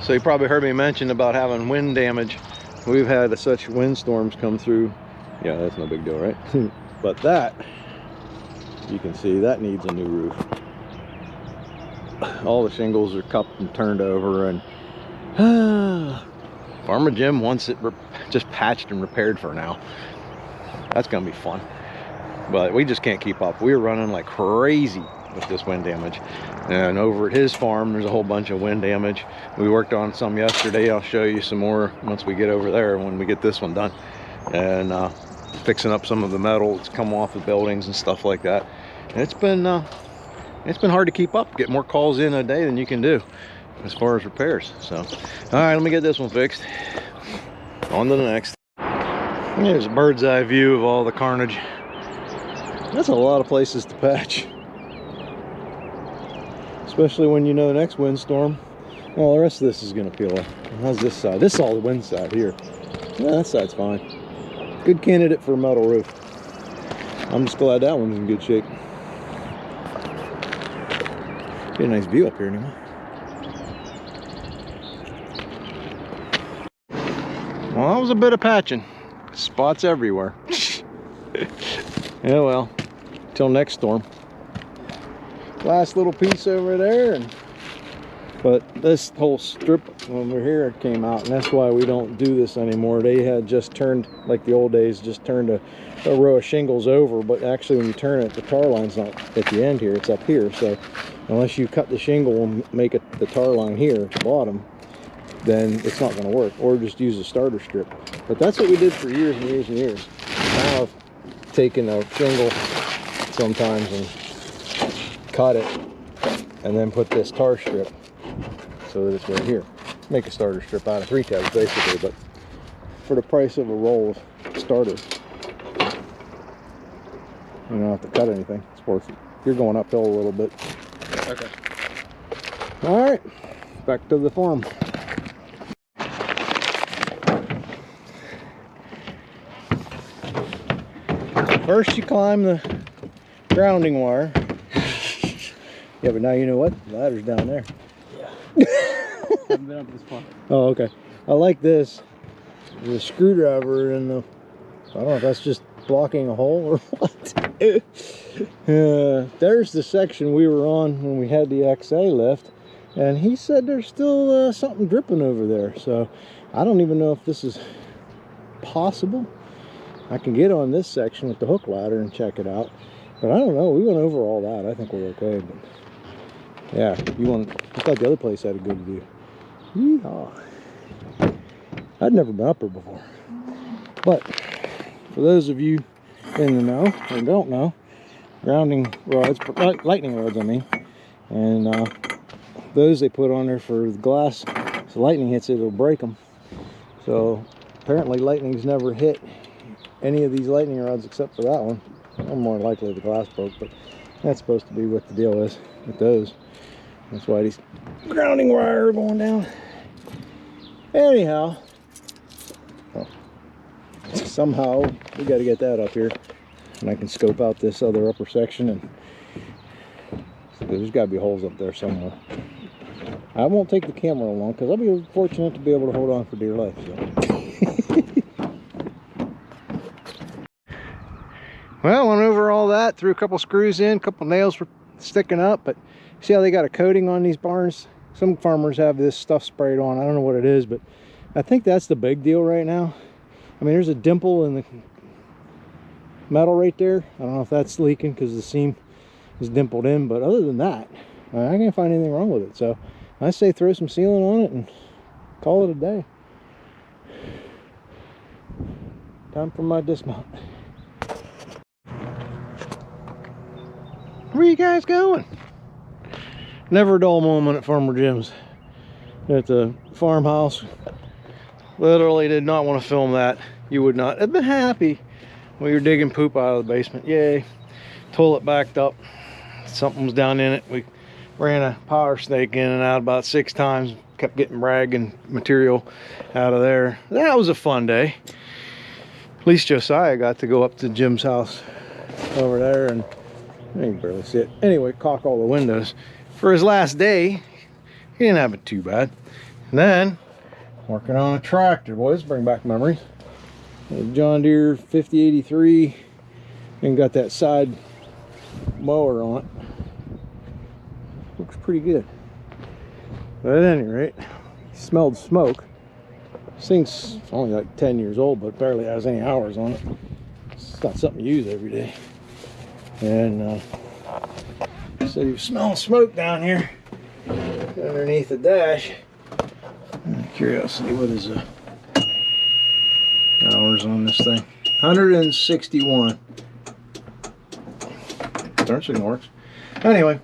So you probably heard me mention about having wind damage. We've had such windstorms come through. Yeah, that's no big deal, right? But that, you can see, that needs a new roof. All the shingles are cupped and turned over, and Farmer Jim wants it just patched and repaired for now. That's gonna be fun. But we just can't keep up. We're running like crazy with this wind damage. And over at his farm, there's a whole bunch of wind damage. We worked on some yesterday. I'll show you some more once we get over there, when we get this one done. And fixing up some of the metal that's come off the buildings and stuff like that. And it's been hard to keep up. Get more calls in a day than you can do as far as repairs. So, all right, let me get this one fixed. On to the next. Here's a bird's eye view of all the carnage. That's a lot of places to patch. Especially when you know the next windstorm, well, the rest of this is going to peel off. How's this side? This is all the wind side here. Yeah, that side's fine. Good candidate for a metal roof. I'm just glad that one's in good shape. Get a nice view up here anyway. Well, that was a bit of patching. Spots everywhere. Yeah, well, till next storm. Last little piece over there, but this whole strip over here came out, and that's why we don't do this anymore. They had just turned, like the old days, just turned a row of shingles over, but actually when you turn it, the tar line's not at the end here, it's up here. So unless you cut the shingle and make it the tar line here at the bottom, then it's not going to work. Or just use a starter strip. But that's what we did for years and years and years. Now I've taken a shingle sometimes and cut it and then put this tar strip so that it's right here. Make a starter strip out of 3 tabs basically, but for the price of a roll of starter, you don't have to cut anything. It's worth it. You're going uphill a little bit. Okay. All right, back to the farm. First you climb the grounding wire. Yeah, but now you know what? The ladder's down there. Yeah. Haven't been up this far. Oh, okay. I like this. There's a screwdriver in the... I don't know if that's just blocking a hole or what. There's the section we were on when we had the XA lift. And he said there's still something dripping over there. So I don't even know if this is possible. I can get on this section with the hook ladder and check it out. But I don't know. We went over all that. I think we're okay. But yeah, I thought the other place had a good view. Yeehaw. I'd never been up here before. But for those of you in the know or don't know, grounding rods, lightning rods I mean, and those they put on there for the glass, so lightning hits it, it'll break them. So apparently lightning's never hit any of these lightning rods except for that one. Or more likely the glass broke, but that's supposed to be what the deal is with those. That's why these grounding wire are going down. Anyhow, somehow we got to get that up here, and I can scope out this other upper section, and there's got to be holes up there somewhere. I won't take the camera along because I'll be fortunate to be able to hold on for dear life. So. Well, went over all that, threw a couple screws in, a couple nails were sticking up, but see how they got a coating on these barns? Some farmers have this stuff sprayed on. I don't know what it is, but I think that's the big deal right now. I mean, there's a dimple in the metal right there. I don't know if that's leaking because the seam is dimpled in, but other than that, I can't find anything wrong with it. So I say throw some sealant on it and call it a day. Time for my dismount. Where you guys going? Never a dull moment at Farmer Jim's. At the farmhouse. Literally did not want to film that. You would not have been happy when you're digging poop out of the basement. Yay. Toilet backed up. Something was down in it. We ran a power snake in and out about 6 times. Kept getting rag and material out of there. That was a fun day. At least Josiah got to go up to Jim's house over there, and you can barely see it. Anyway, caulk all the windows. For his last day, he didn't have it too bad. And then, working on a tractor, boys, bring back memories. A John Deere 5083, and got that side mower on it. Looks pretty good. But at any rate, smelled smoke. This thing's only like 10 years old, but barely has any hours on it. It's not something you use every day. And so you smell smoke down here underneath the dash. Curiosity, what is the hours on this thing? 161. Turn signal works. Anyway,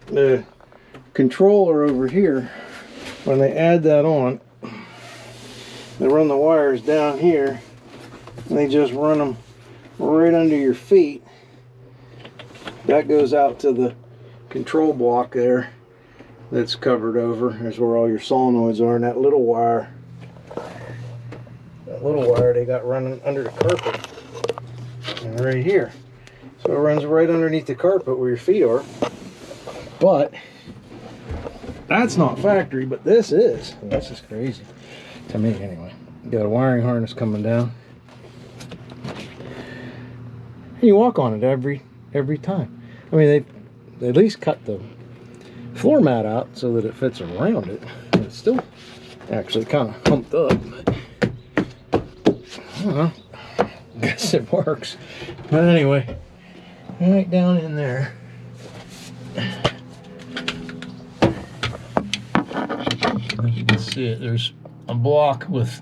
the controller over here, when they add that on, they run the wires down here and they just run them right under your feet. That goes out to the control block there that's covered over. There's where all your solenoids are, and that little wire they got running under the carpet and right here. So it runs right underneath the carpet where your feet are. But that's not factory, but this is. This is crazy to me anyway. You got a wiring harness coming down. And you walk on it every time. I mean, they at least cut the floor mat out so that it fits around it. It's still actually kind of humped up, but I don't know. I guess it works. But anyway, right down in there. You can see it. There's a block with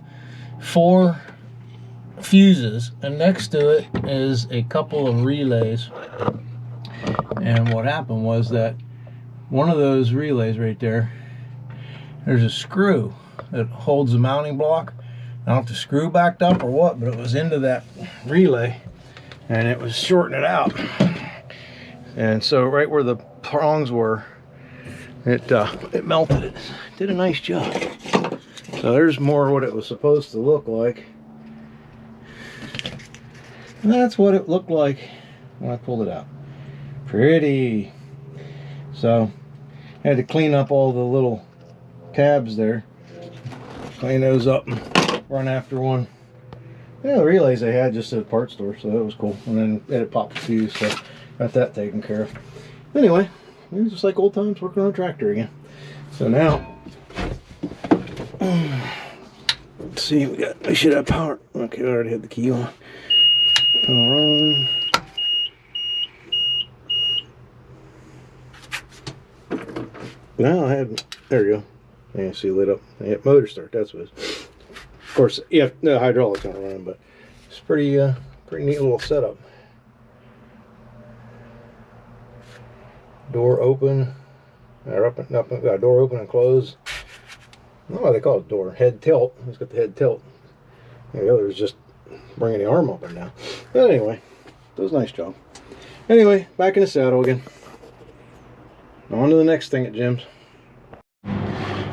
4 fuses, and next to it is a couple of relays. And what happened was that one of those relays right there, there's a screw that holds the mounting block. I don't know if the screw backed up or what, but it was into that relay and it was shorting it out. And so right where the prongs were, it melted it. Did a nice job. So there's more what it was supposed to look like. And that's what it looked like when I pulled it out. Pretty. So I had to clean up all the little tabs there. Clean those up and run after one. Yeah, the relays they had just at the parts store, so that was cool. And then it had popped a fuse, so got that taken care of. Anyway, it was just like old times working on a tractor again. So now, let's see, we should have power. Okay, I already had the key on. Power on. Now I had, there you go. Yeah, see, lit up. I hit motor start, that's what it is. Of course, yeah, the hydraulics aren't running, but it's pretty neat little setup. Door open, or up, door open and close. I don't know why they call it door. Head tilt. It's got the head tilt. The other is just bringing the arm up and down. But anyway, it was a nice job. Anyway, back in the saddle again. On to the next thing at Jim's.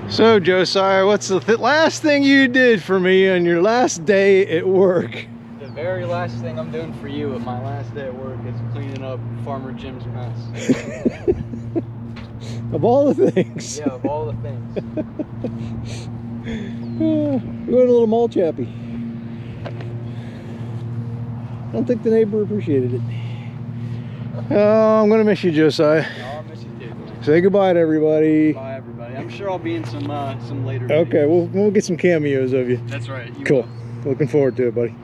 So Josiah, what's the last thing you did for me on your last day at work? The very last thing I'm doing for you at my last day at work is cleaning up Farmer Jim's mess. Of all the things. Yeah, of all the things. You're going a little mall chappy. I don't think the neighbor appreciated it. Oh, I'm going to miss you, Josiah. No, I'll miss you too. Say goodbye to everybody. Bye, everybody. I'm sure I'll be in some later Okay, videos. we'll get some cameos of you. That's right. Cool. Looking forward to it, buddy.